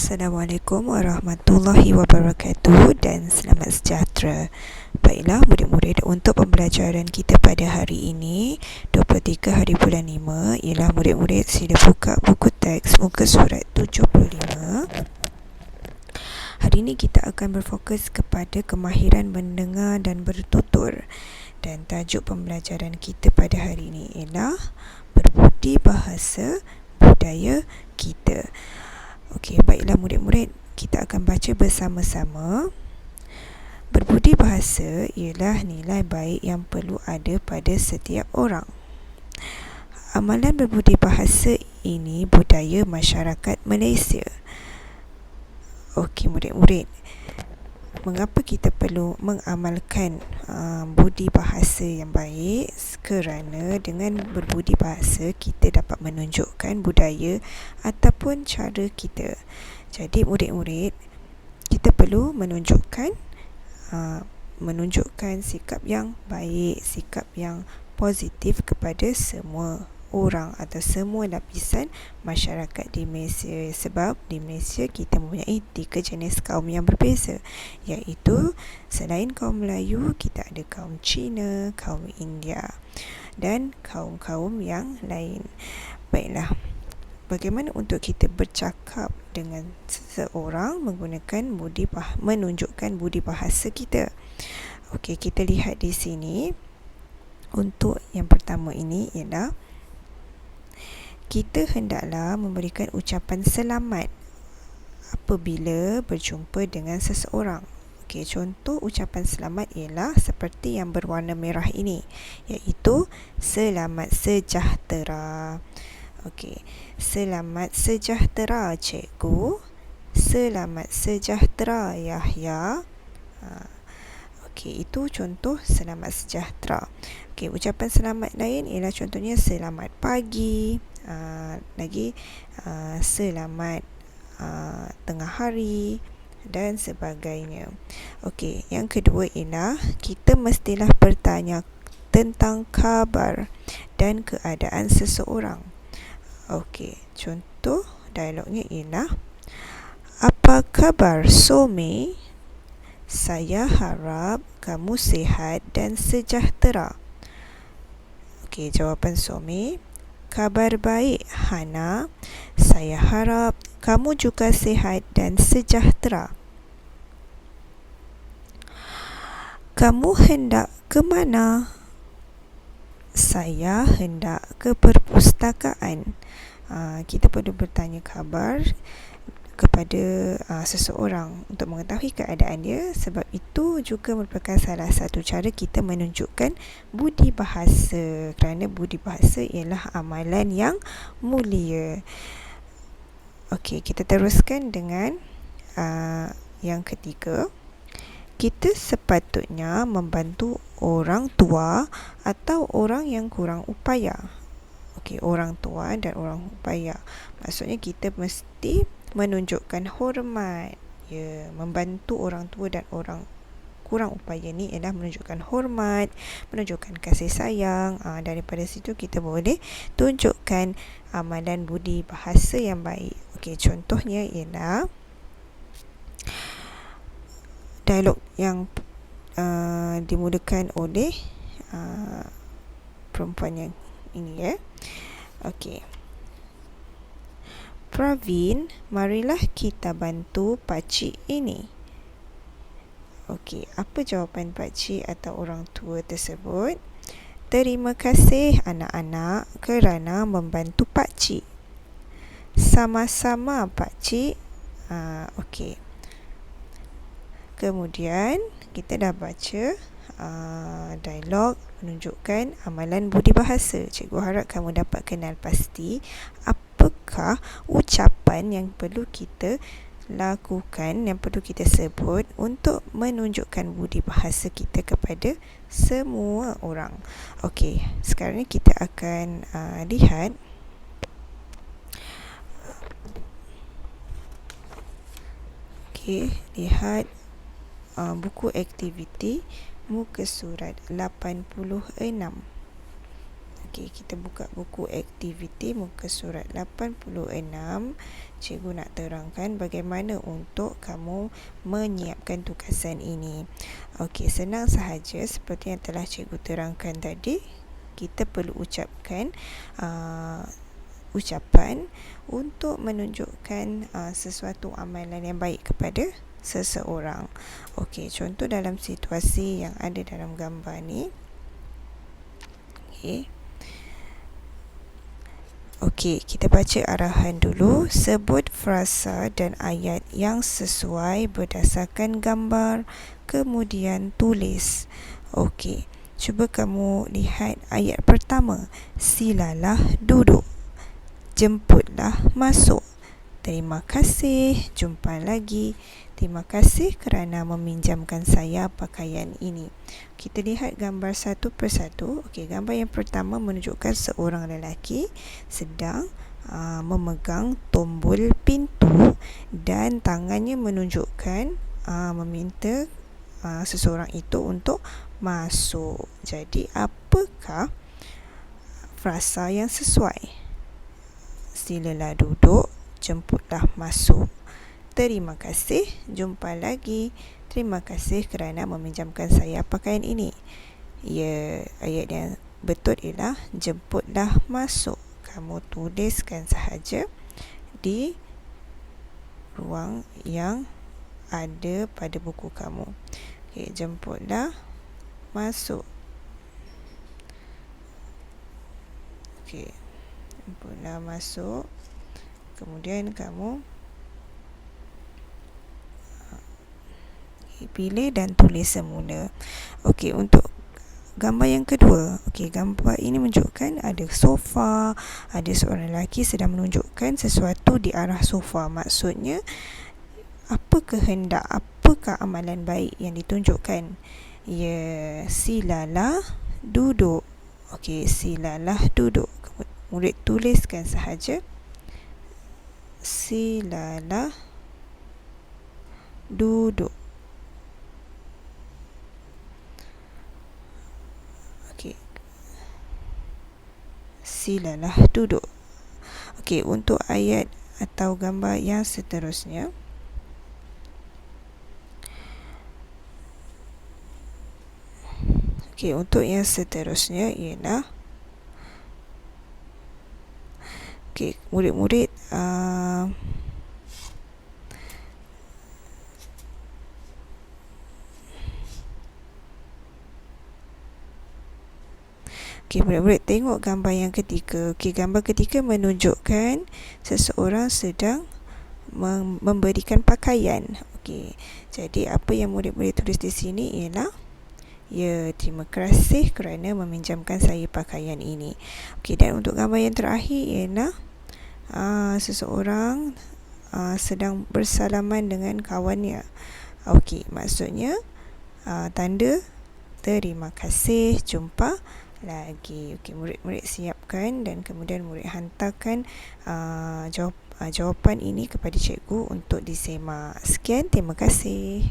Assalamualaikum warahmatullahi wabarakatuh dan selamat sejahtera. Baiklah murid-murid, untuk pembelajaran kita pada hari ini 23 hari bulan 5 ialah murid-murid sila buka buku teks muka surat 75. Hari ini kita akan berfokus kepada kemahiran mendengar dan bertutur, dan tajuk pembelajaran kita pada hari ini ialah berbudi bahasa budaya kita. Okey, baiklah murid-murid, kita akan baca bersama-sama. Berbudi bahasa ialah nilai baik yang perlu ada pada setiap orang. Amalan berbudi bahasa ini budaya masyarakat Malaysia. Okey murid-murid, mengapa kita perlu mengamalkan budi bahasa yang baik? Kerana dengan berbudi bahasa kita dapat menunjukkan budaya ataupun cara kita. Jadi murid-murid, kita perlu menunjukkan sikap yang baik, sikap yang positif kepada semua orang atau semua lapisan masyarakat di Malaysia, sebab di Malaysia kita mempunyai 3 jenis kaum yang berbeza, iaitu selain kaum Melayu, kita ada kaum Cina, kaum India dan kaum-kaum yang lain. Baiklah, bagaimana untuk kita bercakap dengan seseorang menunjukkan budi bahasa kita? Okey, kita lihat di sini. Untuk yang pertama ini ialah kita hendaklah memberikan ucapan selamat apabila berjumpa dengan seseorang. Okey, contoh ucapan selamat ialah seperti yang berwarna merah ini, iaitu selamat sejahtera. Okey, selamat sejahtera cikgu, selamat sejahtera Yahya. Okey, itu contoh selamat sejahtera. Okey, ucapan selamat lain ialah contohnya selamat pagi, selamat tengah hari dan sebagainya. Okey, yang kedua ialah kita mestilah bertanya tentang khabar dan keadaan seseorang. Okey, contoh dialognya ialah, apa khabar Somi? Saya harap kamu sihat dan sejahtera. Okey, jawapan Somi, kabar baik Hana. Saya harap kamu juga sihat dan sejahtera. Kamu hendak ke mana? Saya hendak ke perpustakaan. Kita perlu bertanya khabar kepada seseorang untuk mengetahui keadaan dia, sebab itu juga merupakan salah satu cara kita menunjukkan budi bahasa, kerana budi bahasa ialah amalan yang mulia. Okey, kita teruskan dengan yang ketiga. Kita sepatutnya membantu orang tua atau orang yang kurang upaya. Okey, orang tua dan orang upaya, maksudnya kita mesti menunjukkan hormat. Membantu orang tua dan orang kurang upaya ni ialah menunjukkan hormat, menunjukkan kasih sayang. Daripada situ kita boleh tunjukkan amalan budi bahasa yang baik. Okey, contohnya ialah dialog yang dimulakan oleh perempuan yang ini. Okey, Pravin, marilah kita bantu pakcik ini. Okey, apa jawapan pakcik atau orang tua tersebut? Terima kasih anak-anak kerana membantu pakcik. Sama-sama pakcik. Okey. Kemudian kita dah baca dialog menunjukkan amalan budi bahasa. Cikgu harap kamu dapat kenal pasti apakah ucapan yang perlu kita lakukan, yang perlu kita sebut untuk menunjukkan budi bahasa kita kepada semua orang. Okey, sekarang ni kita akan lihat buku aktiviti muka surat 86. Okey, kita buka buku aktiviti muka surat 86. Cikgu nak terangkan bagaimana untuk kamu menyiapkan tugasan ini. Okey, senang sahaja seperti yang telah cikgu terangkan tadi. Kita perlu ucapkan ucapan untuk menunjukkan sesuatu amalan yang baik kepada seseorang. Okey, contoh dalam situasi yang ada dalam gambar ni. Okey, kita baca arahan dulu. Sebut frasa dan ayat yang sesuai berdasarkan gambar, kemudian tulis. Okey, cuba kamu lihat ayat pertama. Silalah duduk. Jemputlah masuk. Terima kasih. Jumpa lagi. Terima kasih kerana meminjamkan saya pakaian ini. Kita lihat gambar satu persatu. Okey, gambar yang pertama menunjukkan seorang lelaki sedang memegang tombol pintu dan tangannya menunjukkan meminta seseorang itu untuk masuk. Jadi, apakah frasa yang sesuai? Silalah duduk, jemputlah masuk. Terima kasih, jumpa lagi. Terima kasih kerana meminjamkan saya pakaian ini. Ya, ayat yang betul ialah jemputlah masuk. Kamu tuliskan sahaja di ruang yang ada pada buku kamu. Okey, jemputlah masuk. Okey, jemputlah masuk. Kemudian kamu pilih dan tulis semula. Okey, untuk gambar yang kedua. Okey, gambar ini menunjukkan ada sofa, ada seorang lelaki sedang menunjukkan sesuatu di arah sofa. Maksudnya, apa kehendak, apakah amalan baik yang ditunjukkan? Ya, silalah duduk. Okey, silalah duduk. Murid tuliskan sahaja. Silalah duduk. Silalah duduk. Okey, untuk ayat atau gambar yang seterusnya. Okey, untuk yang seterusnya ialah okey, murid-murid Okey, murid-murid tengok gambar yang ketiga. Okey, gambar ketiga menunjukkan seseorang sedang memberikan pakaian. Okey, jadi apa yang murid-murid tulis di sini ialah, ya, terima kasih kerana meminjamkan saya pakaian ini. Okey, dan untuk gambar yang terakhir ialah seseorang sedang bersalaman dengan kawannya. Okey, maksudnya tanda terima kasih, jumpa lagi. Okey, murid-murid siapkan dan kemudian murid hantarkan jawapan ini kepada cikgu untuk disemak. Sekian, terima kasih.